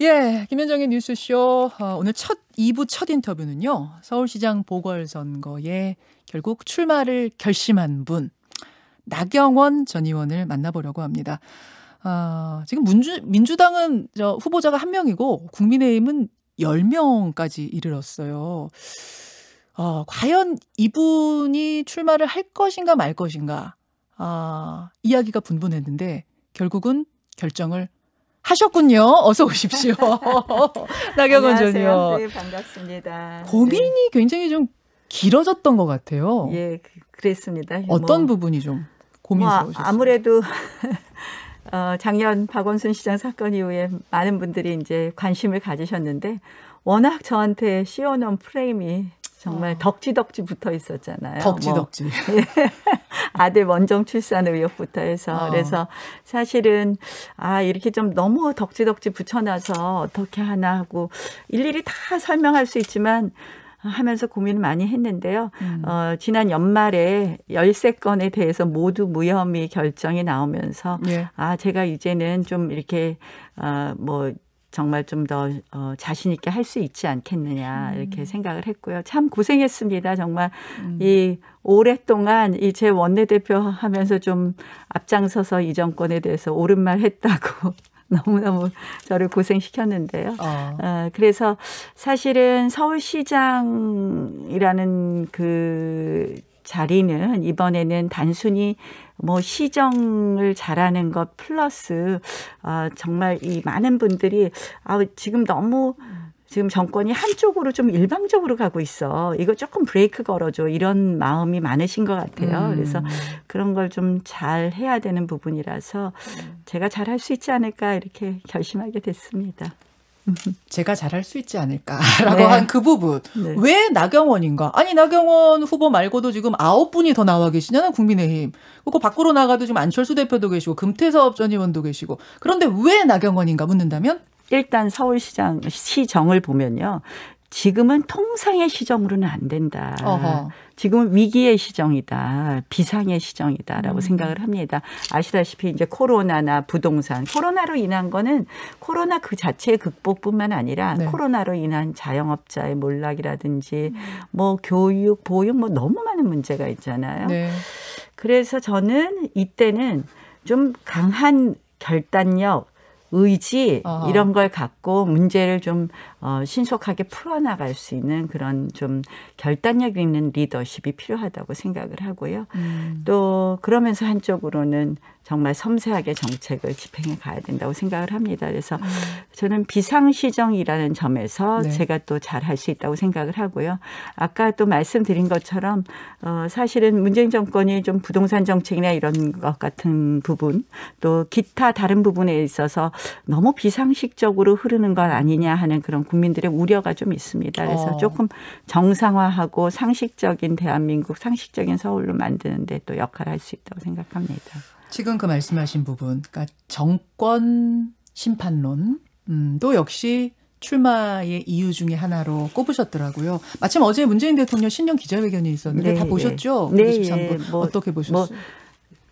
예, 김현정의 뉴스쇼. 오늘 2부 첫 인터뷰는요. 서울시장 보궐선거에 결국 출마를 결심한 분, 나경원 전 의원을 만나보려고 합니다. 지금 민주당은 후보자가 1명이고 국민의힘은 10명까지 이르렀어요. 과연 이분이 출마를 할 것인가 말 것인가 이야기가 분분했는데 결국은 결정을 하셨군요. 어서 오십시오. 나경원 전 의원. 네, 반갑습니다. 고민이 굉장히 좀 길어졌던 것 같아요. 예, 그랬습니다. 어떤 부분이 좀 고민스러우셨어요? 아무래도 작년 박원순 시장 사건 이후에 많은 분들이 이제 관심을 가지셨는데 워낙 저한테 씌워놓은 프레임이 정말 덕지덕지 붙어 있었잖아요. 덕지덕지. 아들 원정 출산 의혹부터 해서 그래서 사실은 이렇게 좀 너무 덕지덕지 붙여놔서 어떻게 하나 하고 일일이 다 설명할 수 있지만 하면서 고민을 많이 했는데요. 지난 연말에 13건에 대해서 모두 무혐의 결정이 나오면서 제가 이제는 좀 이렇게 정말 좀 더 자신 있게 할 수 있지 않겠느냐 이렇게 생각을 했고요. 참 고생했습니다. 정말 이 오랫동안 이 제 원내대표 하면서 좀 앞장서서 이 정권에 대해서 옳은 말 했다고 너무너무 저를 고생시켰는데요. 그래서 사실은 서울시장이라는 그 자리는 이번에는 단순히 시정을 잘하는 것 플러스 정말 이 많은 분들이 지금 너무 지금 정권이 한쪽으로 좀 일방적으로 가고 있어. 이거 조금 브레이크 걸어줘. 이런 마음이 많으신 것 같아요. 그래서 그런 걸 좀 잘 해야 되는 부분이라서 제가 잘할 수 있지 않을까 이렇게 결심하게 됐습니다. 제가 잘할 수 있지 않을까라고 한 그 부분. 왜 나경원인가? 아니 나경원 후보 말고도 지금 9분이 더 나와 계시잖아요. 국민의힘. 그리고 밖으로 나가도 지금 안철수 대표도 계시고 금태섭 전 의원도 계시고. 그런데 왜 나경원인가 묻는다면? 일단 시정을 보면요. 지금은 통상의 시정으로는 안 된다. 지금은 위기의 시정이다. 비상의 시정이다라고 생각을 합니다. 아시다시피 이제 코로나나 부동산. 코로나로 인한 거는 코로나 그 자체의 극복뿐만 아니라 코로나로 인한 자영업자의 몰락이라든지 교육, 보육 너무 많은 문제가 있잖아요. 그래서 저는 이때는 좀 강한 결단력, 의지 이런 걸 갖고 문제를 좀 신속하게 풀어나갈 수 있는 그런 좀 결단력 있는 리더십이 필요하다고 생각을 하고요. 또 그러면서 한쪽으로는 정말 섬세하게 정책을 집행해 가야 된다고 생각을 합니다. 그래서 저는 비상시정이라는 점에서 제가 또 잘할 수 있다고 생각을 하고요. 아까 또 말씀드린 것처럼 사실은 문재인 정권이 좀 부동산 정책이나 이런 것 같은 부분 또 기타 다른 부분에 있어서 너무 비상식적으로 흐르는 것 아니냐 하는 그런 국민들의 우려가 좀 있습니다. 그래서 조금 정상화하고 상식적인 대한민국, 상식적인 서울로 만드는 데 또 역할을 할 수 있다고 생각합니다. 지금 그 말씀하신 부분, 그러니까 정권 심판론도 역시 출마의 이유 중에 하나로 꼽으셨더라고요. 마침 어제 문재인 대통령 신년 기자회견이 있었는데 다 보셨죠? 네. 93분. 어떻게 보셨어요?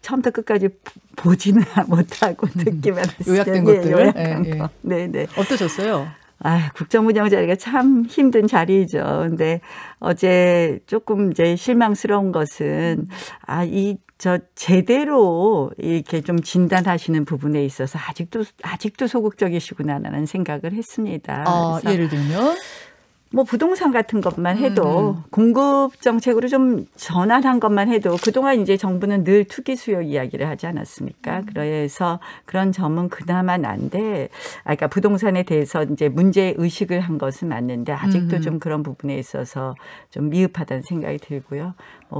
처음부터 끝까지 보지는 못하고 듣기만 했어요. 요약된 것들. 요약된 거. 네네. 어떠셨어요? 국정운영 자리가 참 힘든 자리죠. 근데 어제 조금 이제 실망스러운 것은 제대로 이렇게 좀 진단하시는 부분에 있어서 아직도 소극적이시구나라는 생각을 했습니다. 예를 들면? 부동산 같은 것만 해도 공급 정책으로 좀 전환한 것만 해도 그동안 이제 정부는 늘 투기 수요 이야기를 하지 않았습니까? 그래서 그런 점은 그나마 난데, 그러니까 부동산에 대해서 이제 문제 의식을 한 것은 맞는데 아직도 좀 그런 부분에 있어서 좀 미흡하다는 생각이 들고요.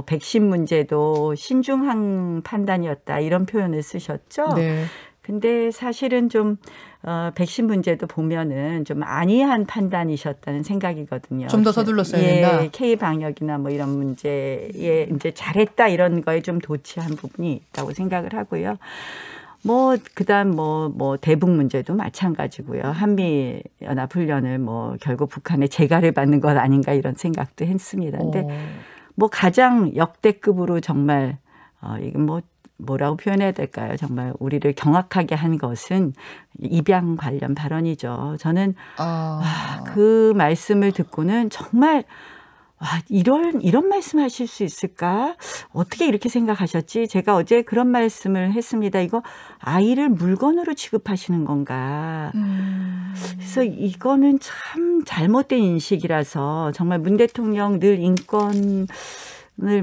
백신 문제도 신중한 판단이었다 이런 표현을 쓰셨죠. 근데 사실은 좀 백신 문제도 보면은 좀 안이한 판단이셨다는 생각이거든요. 좀 더 서둘렀어야 된다. K 방역이나 이런 문제에 이제 잘했다 이런 거에 좀 도취한 부분이 있다고 생각을 하고요. 그다음 대북 문제도 마찬가지고요. 한미 연합 훈련을 결국 북한의 재가를 받는 것 아닌가 이런 생각도 했습니다. 근데 가장 역대급으로 정말 이건 뭐라고 표현해야 될까요? 정말 우리를 경악하게 한 것은 입양 관련 발언이죠. 저는 그 말씀을 듣고는 정말 이런 말씀하실 수 있을까? 어떻게 이렇게 생각하셨지? 제가 어제 그런 말씀을 했습니다. 이거 아이를 물건으로 취급하시는 건가? 그래서 이거는 참 잘못된 인식이라서 정말 문 대통령 늘 인권을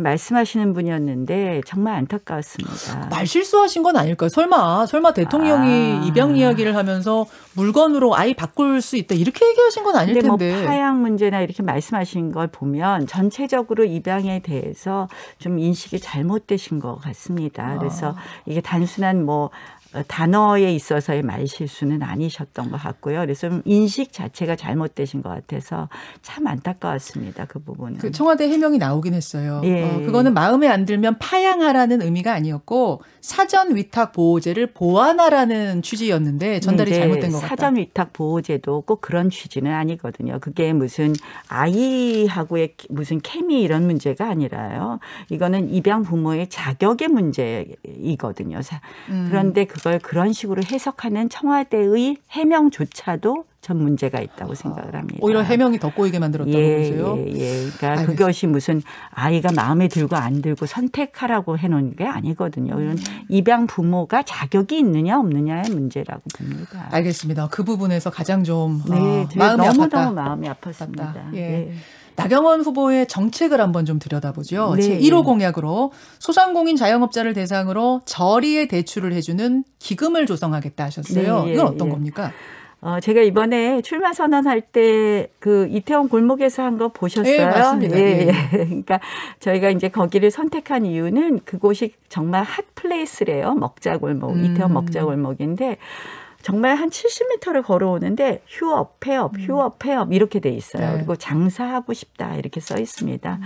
말씀하시는 분이었는데 정말 안타까웠습니다. 말실수하신 건 아닐까요? 설마 대통령이 입양 이야기를 하면서 물건으로 아이 바꿀 수 있다 이렇게 얘기하신 건 아닐 텐데. 뭐 파양 문제나 이렇게 말씀하신 걸 보면 전체적으로 입양에 대해서 좀 인식이 잘못되신 것 같습니다. 그래서 이게 단순한 뭐 단어에 있어서의 말실수는 아니셨던 것 같고요. 그래서 좀 인식 자체가 잘못되신 것 같아서 참 안타까웠습니다. 그 부분은. 그 청와대 해명이 나오긴 했어요. 예. 그거는 마음에 안 들면 파양하라는 의미가 아니었고 사전 위탁 보호제를 보완하라는 취지였는데 전달이 잘못된 것 같다. 사전 위탁 보호제도 꼭 그런 취지는 아니거든요. 그게 무슨 아이하고의 무슨 케미 이런 문제가 아니라요. 이거는 입양 부모의 자격의 문제이거든요. 그런데 그걸 그런 식으로 해석하는 청와대의 해명조차도 전 문제가 있다고 생각을 합니다. 오히려 해명이 더 꼬이게 만들었다고 보세요? 그러니까 알겠습니다. 그것이 무슨 아이가 마음에 들고 안 들고 선택하라고 해놓은 게 아니거든요. 이런 입양 부모가 자격이 있느냐 없느냐의 문제라고 봅니다. 알겠습니다. 그 부분에서 가장 좀 마음이 너무너무 마음이 아팠습니다. 예. 나경원 후보의 정책을 한번 좀 들여다보죠. 제1호 공약으로 소상공인 자영업자를 대상으로 저리에 대출을 해주는 기금을 조성하겠다 하셨어요. 이건 어떤 겁니까? 제가 이번에 출마 선언할 때 그 이태원 골목에서 한 거 보셨어요? 네, 맞습니다. 그러니까 저희가 이제 거기를 선택한 이유는 그곳이 정말 핫 플레이스래요. 먹자골목, 이태원 먹자골목인데 정말 한 70m를 걸어오는데 휴업, 폐업, 휴업, 폐업 이렇게 돼 있어요. 그리고 장사하고 싶다 이렇게 써 있습니다.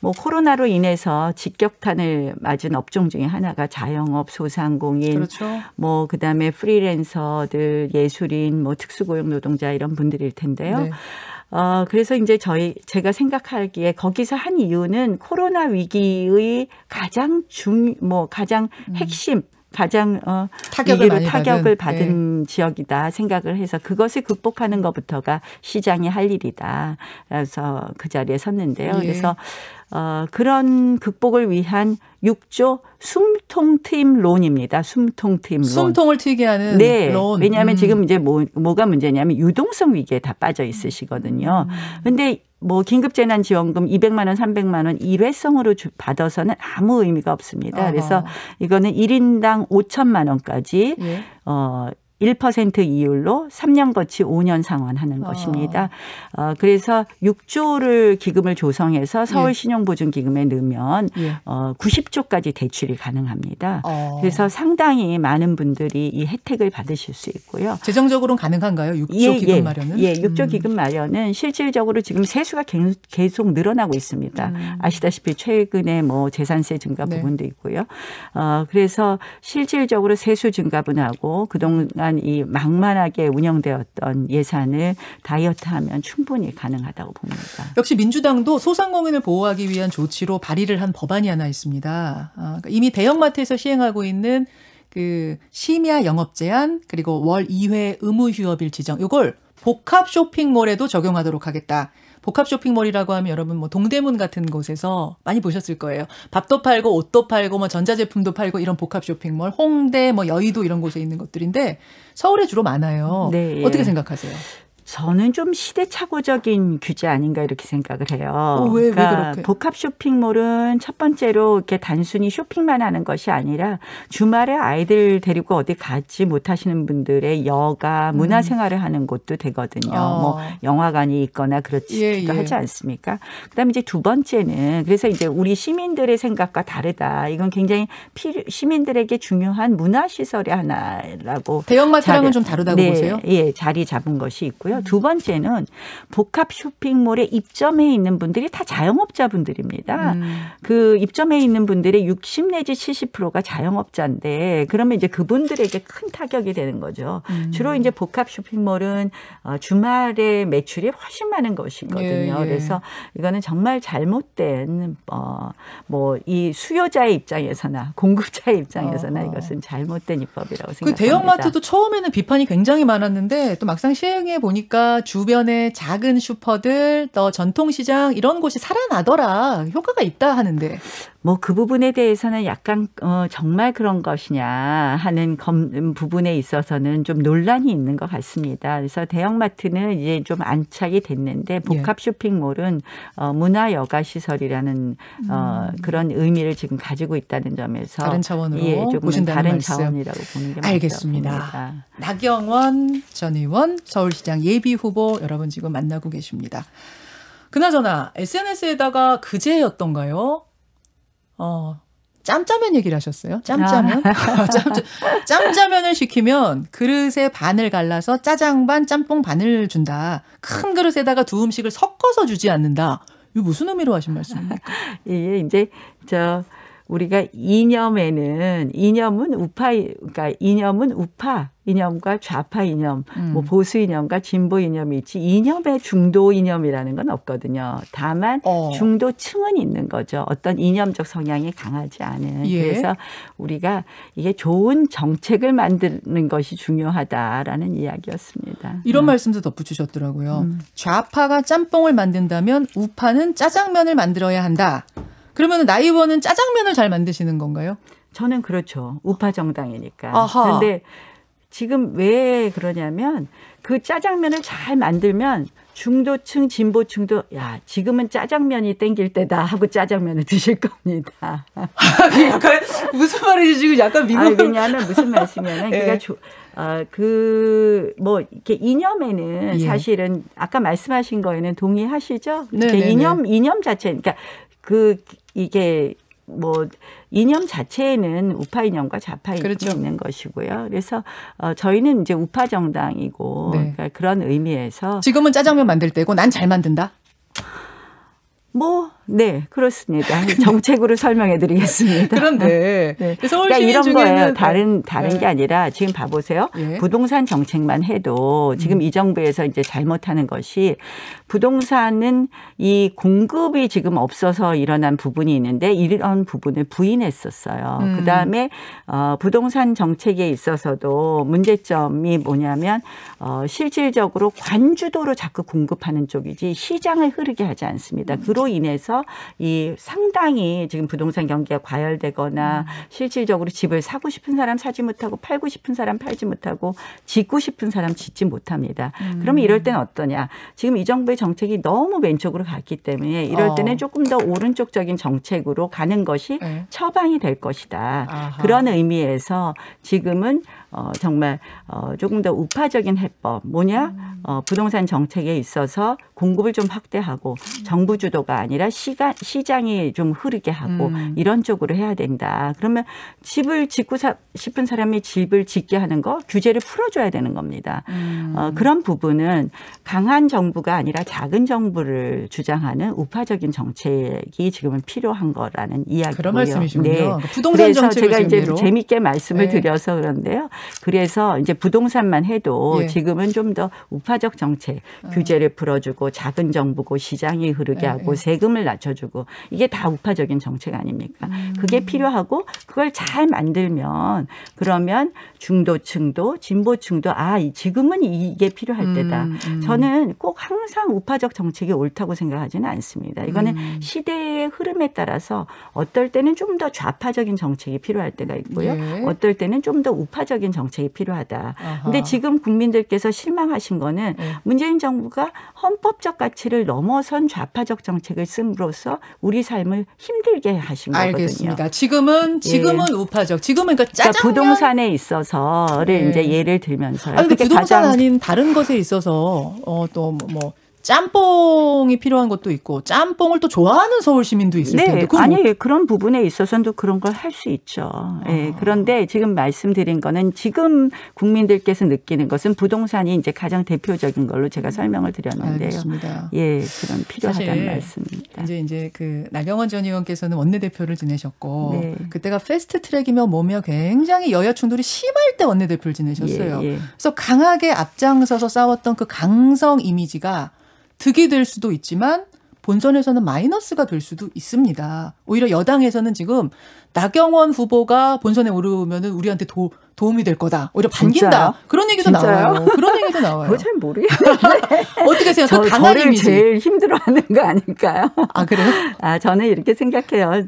뭐 코로나로 인해서 직격탄을 맞은 업종 중에 하나가 자영업, 소상공인, 그렇죠. 뭐 그다음에 프리랜서들, 예술인, 뭐 특수고용 노동자 이런 분들일 텐데요. 그래서 이제 제가 생각하기에 거기서 한 이유는 코로나 위기의 가장 핵심 가장 타격을 받은 지역이다 생각을 해서 그것을 극복하는 것부터가 시장이 할 일이다. 그래서 그 자리에 섰는데요. 그래서 그런 극복을 위한 6조 숨통 트임 론입니다. 숨통 트임 론. 숨통을 트이게 하는 론. 왜냐하면 지금 이제 뭐가 문제냐면 유동성 위기에 다 빠져 있으시거든요. 그런데 뭐 긴급재난지원금 200만 원, 300만 원 일회성으로 받아서는 아무 의미가 없습니다. 그래서 이거는 1인당 5천만 원까지 1% 이율로 3년 거치 5년 상환하는 것입니다. 그래서 6조를 기금을 조성해서 서울신용보증기금에 넣으면 90조까지 대출이 가능합니다. 그래서 상당히 많은 분들이 이 혜택을 받으실 수 있고요. 재정적으로는 가능한가요? 6조 기금 마련은? 6조 기금 마련은 실질적으로 지금 세수가 계속 늘어나고 있습니다. 아시다시피 최근에 뭐 재산세 증가 부분도 있고요. 그래서 실질적으로 세수 증가분하고 그동안 이 막만하게 운영되었던 예산을 다이어트하면 충분히 가능하다고 봅니다. 역시 민주당도 소상공인을 보호하기 위한 조치로 발의를 한 법안이 하나 있습니다. 그러니까 이미 대형마트에서 시행하고 있는 그 심야 영업 제한 그리고 월 2회 의무 휴업일 지정 이걸 복합 쇼핑몰에도 적용하도록 하겠다. 복합 쇼핑몰이라고 하면 여러분 뭐 동대문 같은 곳에서 많이 보셨을 거예요. 밥도 팔고 옷도 팔고 뭐 전자제품도 팔고 이런 복합 쇼핑몰, 홍대 뭐 여의도 이런 곳에 있는 것들인데 서울에 주로 많아요. 어떻게 생각하세요? 저는 좀 시대착오적인 규제 아닌가 이렇게 생각을 해요. 왜 그러니까 그렇게? 복합 쇼핑몰은 첫 번째로 이렇게 단순히 쇼핑만 하는 것이 아니라 주말에 아이들 데리고 어디 가지 못하시는 분들의 여가 문화생활을 하는 곳도 되거든요. 뭐 영화관이 있거나 그렇지도 하지 않습니까? 그다음에 이제 두 번째는 그래서 이제 우리 시민들의 생각과 다르다. 이건 굉장히 시민들에게 중요한 문화시설의 하나라고. 대형마트랑은 좀 다르다고 보세요? 자리 잡은 것이 있고요. 두 번째는 복합 쇼핑몰에 입점해 있는 분들이 다 자영업자분들입니다. 그 입점해 있는 분들의 60 내지 70%가 자영업자인데 그러면 이제 그분들에게 큰 타격이 되는 거죠. 주로 이제 복합 쇼핑몰은 주말에 매출이 훨씬 많은 것이거든요. 예, 예. 그래서 이거는 정말 잘못된 뭐 이 수요자의 입장에서나 공급자의 입장에서나 이것은 잘못된 입법이라고 생각합니다. 그 대형마트도 처음에는 비판이 굉장히 많았는데 또 막상 시행해 보니까 주변의 작은 슈퍼들 또 전통시장 이런 곳이 살아나더라. 효과가 있다 하는데. 뭐 그 부분에 대해서는 약간 정말 그런 것이냐 하는 부분에 있어서는 좀 논란이 있는 것 같습니다. 그래서 대형마트는 이제 좀 안착이 됐는데 복합 쇼핑몰은 문화 여가 시설이라는 그런 의미를 지금 가지고 있다는 점에서 다른 차원으로 조금 보신다는 다른 말씀. 차원이라고 보는 게 알겠습니다. 나경원 전 의원 서울시장 예비 후보 여러분 지금 만나고 계십니다. 그나저나 SNS에다가 그제였던가요? 짬짜면 얘기를 하셨어요. 짬짜면. 짬짜면을 시키면 그릇에 반을 갈라서 짜장 반, 짬뽕 반을 준다. 큰 그릇에다가 두 음식을 섞어서 주지 않는다. 이거 무슨 의미로 하신 말씀입니까? 이게 이제 우리가 이념은 그러니까 이념은 우파 이념과 좌파 이념, 뭐 보수 이념과 진보 이념이 있지 이념의 중도 이념이라는 건 없거든요. 다만 중도층은 있는 거죠. 어떤 이념적 성향이 강하지 않은. 예. 그래서 우리가 이게 좋은 정책을 만드는 것이 중요하다라는 이야기였습니다. 이런 말씀도 덧붙이셨더라고요. 좌파가 짬뽕을 만든다면 우파는 짜장면을 만들어야 한다. 그러면 나 의원은 짜장면을 잘 만드시는 건가요? 저는 그렇죠. 우파 정당이니까. 아하. 그런데 지금 왜 그러냐면 그 짜장면을 잘 만들면 중도층, 진보층도 야 지금은 짜장면이 땡길 때다 하고 짜장면을 드실 겁니다. 약간 무슨 말이지 지금 약간 미국. 왜냐하면 무슨 말씀이냐면 뭐 이렇게 이념에는 사실은 아까 말씀하신 거에는 동의하시죠? 이념 자체, 그러니까 이게 뭐 이념 자체에는 우파 이념과 좌파 이념이 그렇죠. 있는 것이고요. 그래서 저희는 이제 우파 정당이고 그러니까 그런 의미에서 지금은 짜장면 만들 때고 난 잘 만든다. 네, 그렇습니다. 정책으로 설명해 드리겠습니다. 그런데 그러니까 이런 거예요. 다른 게 아니라 지금 봐보세요. 부동산 정책만 해도 지금 이 정부에서 이제 잘못하는 것이 부동산은 이 공급이 지금 없어서 일어난 부분이 있는데 이런 부분을 부인했었어요. 그다음에 부동산 정책에 있어서도 문제점이 뭐냐면 실질적으로 관주도로 자꾸 공급하는 쪽이지 시장을 흐르게 하지 않습니다. 그로 인해서 이 상당히 지금 부동산 경기가 과열되거나 실질적으로 집을 사고 싶은 사람 사지 못하고 팔고 싶은 사람 팔지 못하고 짓고 싶은 사람 짓지 못합니다. 그러면 이럴 때는 어떠냐. 지금 이 정부의 정책이 너무 왼쪽으로 갔기 때문에 이럴 때는 조금 더 오른쪽적인 정책으로 가는 것이 처방이 될 것이다. 아하. 그런 의미에서 지금은 정말 조금 더 우파적인 해법 뭐냐 부동산 정책에 있어서 공급을 좀 확대하고 정부 주도가 아니라 시장이 좀 흐르게 하고 이런 쪽으로 해야 된다. 그러면 집을 짓고 싶은 사람이 집을 짓게 하는 거 규제를 풀어줘야 되는 겁니다. 그런 부분은 강한 정부가 아니라 작은 정부를 주장하는 우파적인 정책이 지금은 필요한 거라는 이야기고요. 그런 말씀이시군요. 네. 부동산 정책을 제가 이제 예로. 재밌게 말씀을 드려서 그런데요. 그래서 이제 부동산만 해도 지금은 좀 더 우파적 정책, 규제를 풀어주고 작은 정부고 시장이 흐르게 하고 세금을 낮춰주고 이게 다 우파적인 정책 아닙니까? 그게 필요하고 그걸 잘 만들면 그러면 중도층도 진보층도 지금은 이게 필요할 때다. 저는 꼭 항상 우파적 정책이 옳다고 생각하지는 않습니다. 이거는 시대의 흐름에 따라서 어떨 때는 좀 더 좌파적인 정책이 필요할 때가 있고요. 어떨 때는 좀 더 우파적인 정책이 필요하다. 그런데 지금 국민들께서 실망하신 거는 문재인 정부가 헌법적 가치를 넘어선 좌파적 정책을 씀으로써 우리 삶을 힘들게 하신 거거든요. 알겠습니다. 지금은 우파적. 지금은 그러니까 짜장면. 그러니까 부동산에 있어서를 이제 예를 들면서요. 근데 부동산 아닌 다른 것에 있어서 또 뭐 짬뽕이 필요한 것도 있고 짬뽕을 또 좋아하는 서울 시민도 있을 네. 텐데. 아니 그런 부분에 있어서는 또 그런 걸 할 수 있죠. 네. 그런데 지금 말씀드린 거는 지금 국민들께서 느끼는 것은 부동산이 이제 가장 대표적인 걸로 제가 설명을 드렸는데요. 알겠습니다. 예, 그런 필요하다는 말씀입니다. 이제 그 나경원 전 의원께서는 원내대표를 지내셨고 네. 그때가 패스트트랙이며 뭐며 굉장히 여야 충돌이 심할 때 원내대표를 지내셨어요. 예, 예. 그래서 강하게 앞장서서 싸웠던 그 강성 이미지가 득이 될 수도 있지만 본선에서는 마이너스가 될 수도 있습니다. 오히려 여당에서는 지금 나경원 후보가 본선에 오르면은 우리한테 도움이 될 거다. 오히려 반긴다. 진짜요? 그런 얘기도 진짜요? 나와요. 그런 얘기도 나와요. 그거 잘 모르겠는데. 어떻게 생각해요? 강한 저를 이미지. 제일 힘들어하는 거 아닐까요? 아, 그래요? 저는 이렇게 생각해요.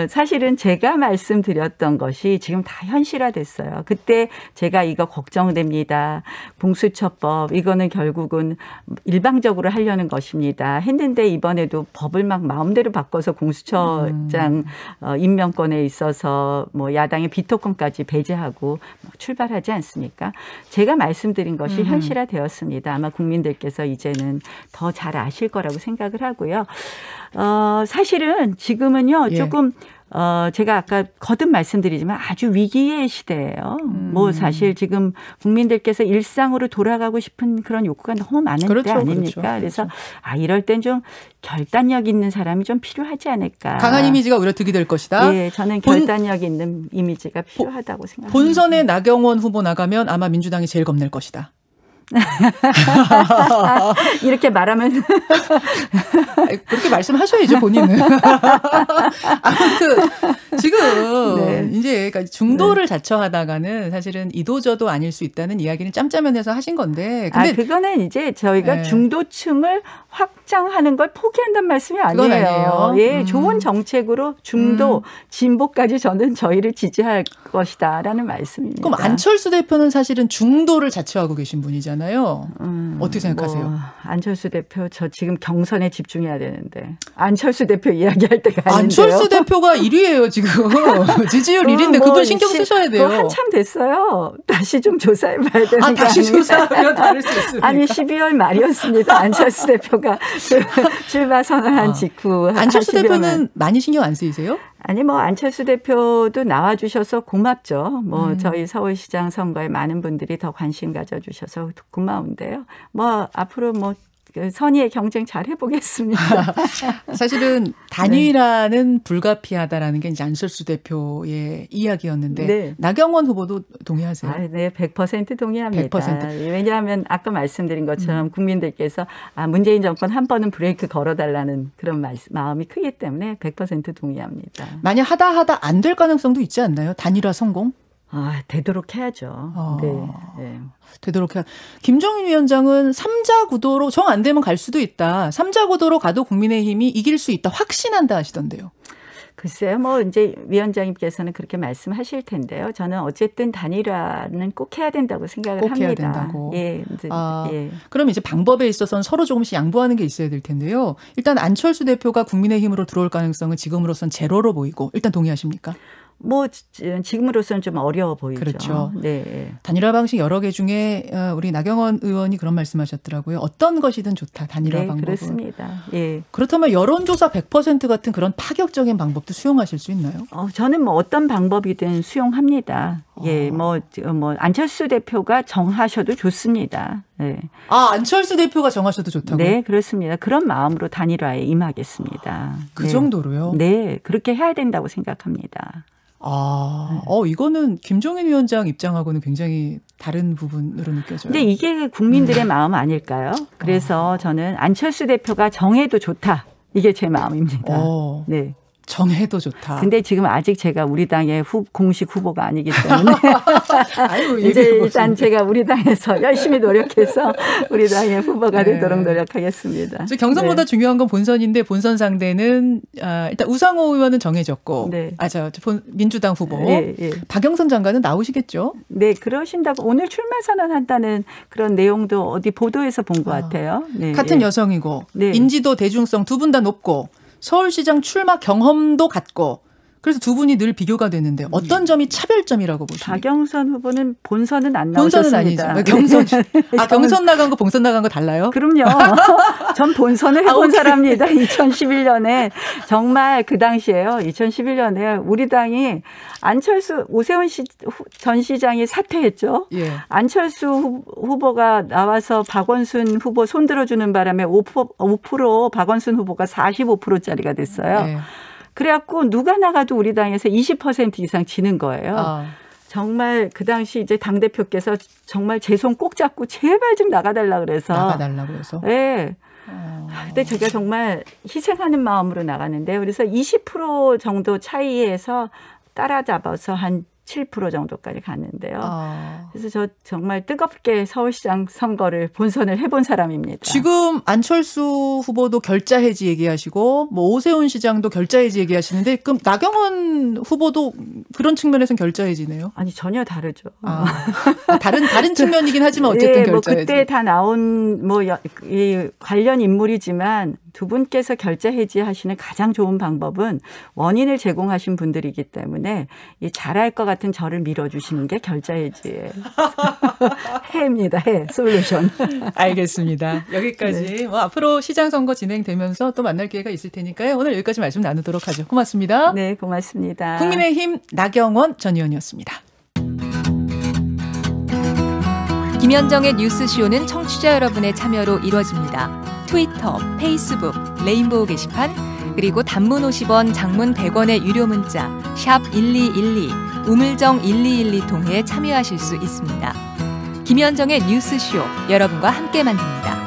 사실은 제가 말씀드렸던 것이 지금 다 현실화됐어요. 그때 제가 이거 걱정됩니다. 공수처법 이거는 결국은 일방적으로 하려는 것입니다. 했는데 이번에도 법을 막 마음대로 바꿔서 공수처장 임명권에 있어서 뭐 야당의 비토권까지 배제하고 출발하지 않습니까? 제가 말씀드린 것이 현실화되었습니다. 아마 국민들께서 이제는 더 잘 아실 거라고 생각을 하고요. 사실은 지금은요 조금 제가 아까 거듭 말씀드리지만 아주 위기의 시대예요. 뭐 사실 지금 국민들께서 일상으로 돌아가고 싶은 그런 욕구가 너무 많은 때 아닙니까? 그렇죠. 그래서 이럴 땐 좀 결단력 있는 사람이 좀 필요하지 않을까. 강한 이미지가 오히려 득이 될 것이다. 예, 저는 결단력 있는 이미지가 필요하다고 생각합니다. 본선에 나경원 후보 나가면 아마 민주당이 제일 겁낼 것이다. 이렇게 말하면 그렇게 말씀하셔야죠 본인은. 아무튼 지금 이제 그러니까 중도를 자처하다가는 사실은 이도저도 아닐 수 있다는 이야기는 짬짜면에서 하신 건데. 근데 그거는 이제 저희가 중도층을 확장하는 걸 포기한다는 말씀이 아니에요. 그건 아니에요. 예, 좋은 정책으로 중도, 진보까지 저는 저희를 지지할 것이다라는 말씀입니다. 그럼 안철수 대표는 사실은 중도를 자처하고 계신 분이잖아요. 어떻게 생각하세요? 안철수 대표 저 지금 경선에 집중해야 되는데 안철수 대표 이야기할 때가 아닌데요. 안철수 대표가 1위예요 지금. 지지율 1위인데 그분 신경 쓰셔야 돼요. 한참 됐어요. 다시 좀 조사해 봐야 되는 거 아닙니까? 다시 조사하면 다를 수 있습니까? 아니 12월 말이었습니다. 안철수 대표가 출마 선언한 직후. 안철수 대표는 많이 신경 안 쓰이세요? 아니 뭐 안철수 대표도 나와주셔서 고맙죠. 뭐 저희 서울시장 선거에 많은 분들이 더 관심 가져주셔서 고마운데요. 뭐 앞으로 뭐 선의의 경쟁 잘 해보겠습니다. 사실은 단일화는 불가피하다라는 게 이제 안철수 대표의 이야기였는데 나경원 후보도 동의하세요? 네, 100% 동의합니다. 100%. 왜냐하면 아까 말씀드린 것처럼 국민들께서 문재인 정권 한 번은 브레이크 걸어달라는 그런 마음이 크기 때문에 100% 동의합니다. 만약 하다 안 될 가능성도 있지 않나요? 단일화 성공? 되도록 해야죠. 네. 되도록 해야. 김종인 위원장은 3자 구도로 정 안 되면 갈 수도 있다. 3자 구도로 가도 국민의힘이 이길 수 있다. 확신한다 하시던데요. 글쎄요. 뭐 이제 위원장님께서는 그렇게 말씀하실 텐데요. 저는 어쨌든 단일화는 꼭 해야 된다고 생각을 합니다. 해야 된다고. 예. 그럼 이제 방법에 있어서는 서로 조금씩 양보하는 게 있어야 될 텐데요. 일단 안철수 대표가 국민의힘으로 들어올 가능성은 지금으로선 제로로 보이고 일단 동의하십니까? 뭐 지금으로서는 좀 어려워 보이죠. 그렇죠. 네. 단일화 방식 여러 개 중에 우리 나경원 의원이 그런 말씀하셨더라고요. 어떤 것이든 좋다. 단일화 방법은. 그렇습니다. 예. 그렇다면 여론조사 100% 같은 그런 파격적인 방법도 수용하실 수 있나요? 저는 뭐 어떤 방법이든 수용합니다. 예, 뭐 안철수 대표가 정하셔도 좋습니다. 네. 안철수 대표가 정하셔도 좋다고요? 네, 그렇습니다. 그런 마음으로 단일화에 임하겠습니다. 그 정도로요? 네, 그렇게 해야 된다고 생각합니다. 이거는 김종인 위원장 입장하고는 굉장히 다른 부분으로 느껴져요. 근데 이게 국민들의 마음 아닐까요? 그래서 저는 안철수 대표가 정해도 좋다. 이게 제 마음입니다. 네. 정해도 좋다. 근데 지금 아직 제가 우리 당의 공식 후보가 아니기 때문에 이제 일단 제가 우리 당에서 열심히 노력해서 우리 당의 후보가 되도록 노력하겠습니다. 경선보다 중요한 건 본선인데 본선 상대는 일단 우상호 의원은 정해졌고 민주당 후보 박영선 장관은 나오시겠죠? 네, 그러신다고 오늘 출마 선언한다는 그런 내용도 어디 보도에서 본 것 같아요. 네, 같은 여성이고 인지도 대중성 두 분 다 높고 서울시장 출마 경험도 같고 그래서 두 분이 늘 비교가 되는데 어떤 점이 차별점이라고 보십니까? 박영선 후보는 본선은 안 나오셨습니다. 본선은 아니죠. 경선 나간 거 본선 나간 거 달라요? 그럼요. 전 본선을 해본 사람입니다. 2011년에 정말 그 당시에요. 2011년에 우리 당이 안철수 오세훈 전 시장이 사퇴했죠. 예. 안철수 후보가 나와서 박원순 후보 손들어주는 바람에 5% 박원순 후보가 45%짜리가 됐어요. 예. 그래갖고 누가 나가도 우리 당에서 20% 이상 지는 거예요. 정말 그 당시 이제 당대표께서 정말 제 손 꼭 잡고 제발 좀 나가달라 그래서. 나가달라고 해서? 네. 근데 제가 정말 희생하는 마음으로 나갔는데 그래서 20% 정도 차이에서 따라잡아서 한 7% 정도까지 갔는데요. 그래서 저 정말 뜨겁게 서울시장 선거를 본선을 해본 사람입니다. 지금 안철수 후보도 결자 해지 얘기하시고 뭐 오세훈 시장도 결자 해지 얘기하시는데 그럼 나경원 후보도 그런 측면에서는 결자 해지네요? 아니 전혀 다르죠. 다른 측면이긴 하지만 어쨌든 네, 결자 해지. 그때 다 나온 이 관련 인물이지만 두 분께서 결자 해지하시는 가장 좋은 방법은 원인을 제공하신 분들이기 때문에 이 잘할 것 같은 저를 밀어주시는 게 결자 해지예요. 해입니다. 해. 솔루션. 알겠습니다. 여기까지 뭐 앞으로 시장 선거 진행되면서 또 만날 기회가 있을 테니까요. 오늘 여기까지 말씀 나누도록 하죠. 고맙습니다. 네, 고맙습니다. 국민의힘 나경원 전 의원이었습니다. 김현정의 뉴스쇼는 청취자 여러분의 참여로 이루어집니다. 트위터, 페이스북, 레인보우 게시판, 그리고 단문 50원, 장문 100원의 유료 문자 샵 1212, 우물정 1212 통해 참여하실 수 있습니다. 김현정의 뉴스쇼, 여러분과 함께 만듭니다.